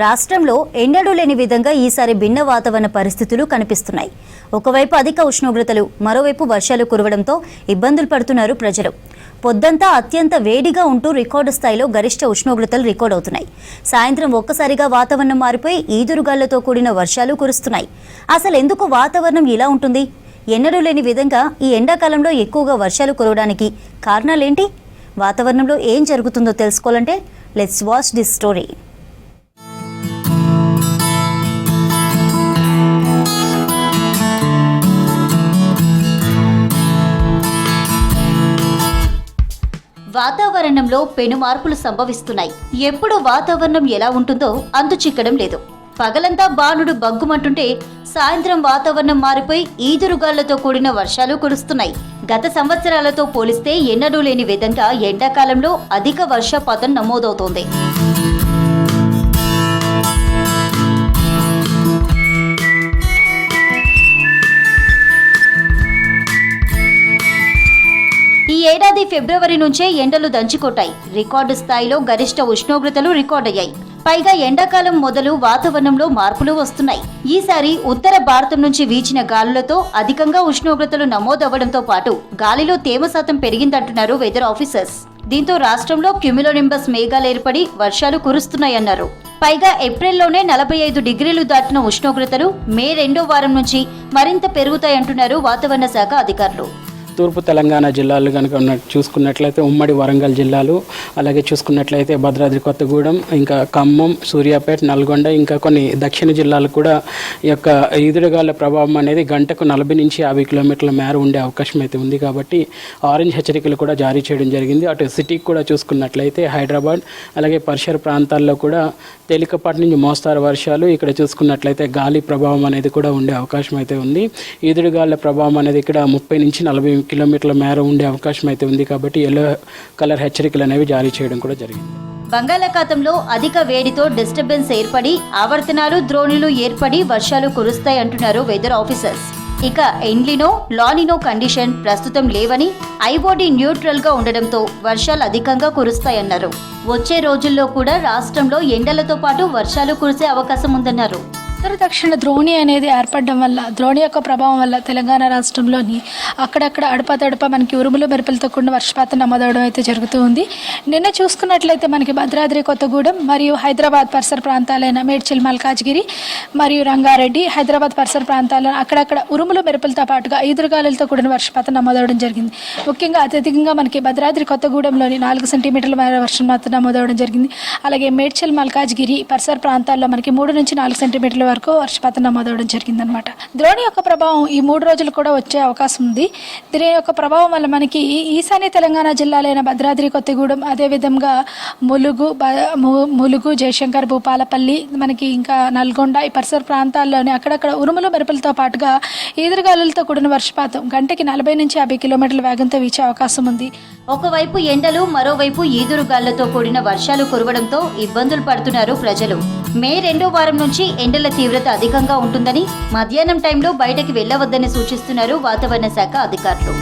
రాష్ట్రంలో ఎన్నడూ లేని విధంగా ఈసారి భిన్న వాతావరణ పరిస్థితులు కనిపిస్తున్నాయి. ఒకవైపు అధిక ఉష్ణోగ్రతలు, మరోవైపు వర్షాలు కురవడంతో ఇబ్బందులు పడుతున్నారు ప్రజలు. పొద్దంతా అత్యంత వేడిగా ఉంటూ రికార్డు స్థాయిలో గరిష్ట ఉష్ణోగ్రతలు రికార్డ్ అవుతున్నాయి. సాయంత్రం ఒక్కసారిగా వాతావరణం మారిపోయి ఈదురుగాళ్లతో కూడిన వర్షాలు కురుస్తున్నాయి. అసలు ఎందుకు వాతావరణం ఇలా ఉంటుంది? ఎన్నడూ లేని విధంగా ఈ ఎండాకాలంలో ఎక్కువగా వర్షాలు కురవడానికి కారణాలేంటి? వాతావరణంలో ఏం జరుగుతుందో తెలుసుకోవాలంటే లెట్స్ వాచ్ దిస్ స్టోరీ. వాతావరణంలో పెను మార్పులు సంభవిస్తున్నాయి. ఎప్పుడు వాతావరణం ఎలా ఉంటుందో అంతు చిక్కడం లేదు. పగలంతా బాణుడు బగ్గుమంటుంటే సాయంత్రం వాతావరణం మారిపోయి ఈదురుగాళ్లతో కూడిన వర్షాలు కురుస్తున్నాయి. గత సంవత్సరాలతో పోలిస్తే ఎన్నడూ లేని విధంగా ఎండాకాలంలో అధిక వర్షపాతం నమోదవుతోంది. ఈ ఏడాది ఫిబ్రవరి నుంచే ఎండలు దంచుకొట్టాయి. రికార్డు స్థాయిలో గరిష్ట ఉష్ణోగ్రతలు రికార్డయ్యాయి. పైగా ఎండాకాలం మొదలు వాతావరణంలో మార్పులు వస్తున్నాయి. ఈసారి ఉత్తర భారతం నుంచి వీచిన గాలులతో అధికంగా ఉష్ణోగ్రతలు నమోదవ్వడంతో పాటు గాలిలో తేమ శాతం పెరిగిందంటున్నారు వెదర్ ఆఫీసర్స్. దీంతో రాష్ట్రంలో క్యుములోనింబస్ మేఘాలు ఏర్పడి వర్షాలు కురుస్తున్నాయన్నారు. పైగా ఏప్రిల్లోనే 45 డిగ్రీలు దాటిన ఉష్ణోగ్రతలు మే 2వ వారం నుంచి మరింత పెరుగుతాయంటున్నారు వాతావరణ శాఖ అధికారులు. తూర్పు తెలంగాణ జిల్లాలు కనుక చూసుకున్నట్లయితే ఉమ్మడి వరంగల్ జిల్లాలు, అలాగే చూసుకున్నట్లయితే భద్రాద్రి కొత్తగూడెం, ఇంకా ఖమ్మం, సూర్యాపేట, నల్గొండ, ఇంకా కొన్ని దక్షిణ జిల్లాలు కూడా ఈ యొక్క ఈదురుగాల ప్రభావం అనేది గంటకు 40 నుంచి 50 కిలోమీటర్ల మేర ఉండే అవకాశం అయితే ఉంది. కాబట్టి ఆరెంజ్ హెచ్చరికలు కూడా జారీ చేయడం జరిగింది. అటు సిటీకి కూడా చూసుకున్నట్లయితే హైదరాబాద్, అలాగే పరిసర ప్రాంతాల్లో కూడా తేలికపాటి నుంచి మోస్తారు వర్షాలు, ఇక్కడ చూసుకున్నట్లయితే గాలి ప్రభావం అనేది కూడా ఉండే అవకాశం అయితే ఉంది. ఈదురుగాల ప్రభావం అనేది ఇక్కడ 30 నుంచి 40 కిలోమీటర్ల మేర ఉండే అవకాశం అయితే ఉంది. కాబట్టి ఎల్లో కలర్ హెచ్చరికలు అనేవి జారీ చేయడం కూడా జరిగింది. బంగాళాఖాతంలో అధిక వేడితో డిస్టర్బెన్స్ ఏర్పడి ఆవర్తనాలు, ద్రోణులు ఏర్పడి వర్షాలు కురుస్తాయి అంటున్నారు వెదర్ ఆఫీసర్స్. ఇక ఎన్లినో, లానినో కండిషన్ ప్రస్తుతం లేవని, ఐఓడి న్యూట్రల్ గా ఉండడంతో వర్షాలు అధికంగా కురుస్తాయన్నారు. వచ్చే రోజుల్లో కూడా రాష్ట్రంలో ఎండలతో పాటు వర్షాలు కురిసే అవకాశం ఉందన్నారు. ఉత్తర దక్షిణ ద్రోణి అనేది ఏర్పడడం వల్ల, ద్రోణి యొక్క ప్రభావం వల్ల తెలంగాణ రాష్ట్రంలోని అక్కడక్కడ అడపతడప మనకి ఉరుములు మెరుపులతో కూడిన వర్షపాతం నమోదవడం అయితే జరుగుతూ ఉంది. నిన్న చూసుకున్నట్లయితే మనకి భద్రాద్రి కొత్తగూడెం మరియు హైదరాబాద్ పరిసర ప్రాంతాలైన మేడ్చల్, మల్కాజ్గిరి మరియు రంగారెడ్డి, హైదరాబాద్ పరిసర ప్రాంతాల్లో అక్కడక్కడ ఉరుములు మెరుపులతో పాటుగా ఈదురుగాలులతో కూడిన వర్షపాతం నమోదవడం జరిగింది. ముఖ్యంగా అత్యధికంగా మనకి భద్రాద్రి కొత్తగూడెంలోని 4 సెంటీమీటర్ల మేర వర్షపాతం నమోదవడం జరిగింది. అలాగే మేడ్చల్, మల్కాజ్గిరి పరిసర ప్రాంతాల్లో మనకి 3 నుంచి 4 సెంటీమీటర్ల వరకు వర్షపాతం నమోదవడం జరిగిందనమాట. ద్రోణి యొక్క ప్రభావం ఈ 3 రోజులు కూడా వచ్చే అవకాశం ఉంది. దీని యొక్క ప్రభావం వల్ల మనకి ఈశాన్య తెలంగాణ జిల్లాలైన భద్రాద్రి కొత్తగూడెం, అదేవిధంగా ములుగు, జయశంకర్, భూపాలపల్లి, మనకి ఇంకా నల్గొండ ఈ పరిసర ప్రాంతాల్లోనే అక్కడక్కడ ఉరుములు మెరుపులతో పాటుగా ఈదురుగాలులతో కూడిన వర్షపాతం గంటకి 40 నుంచి 50 కిలోమీటర్ల వేగంతో వీచే అవకాశం ఉంది. ఒకవైపు ఎండలు, మరోవైపు ఈదురుగాళ్లతో కూడిన వర్షాలు కురవడంతో ఇబ్బందులు పడుతున్నారు ప్రజలు. మే 2వ వారం నుంచి ఎండల తీవ్రత అధికంగా ఉంటుందని, మధ్యాహ్నం టైంలో బయటకు వెళ్లవద్దని సూచిస్తున్నారు వాతావరణ శాఖ అధికారులు.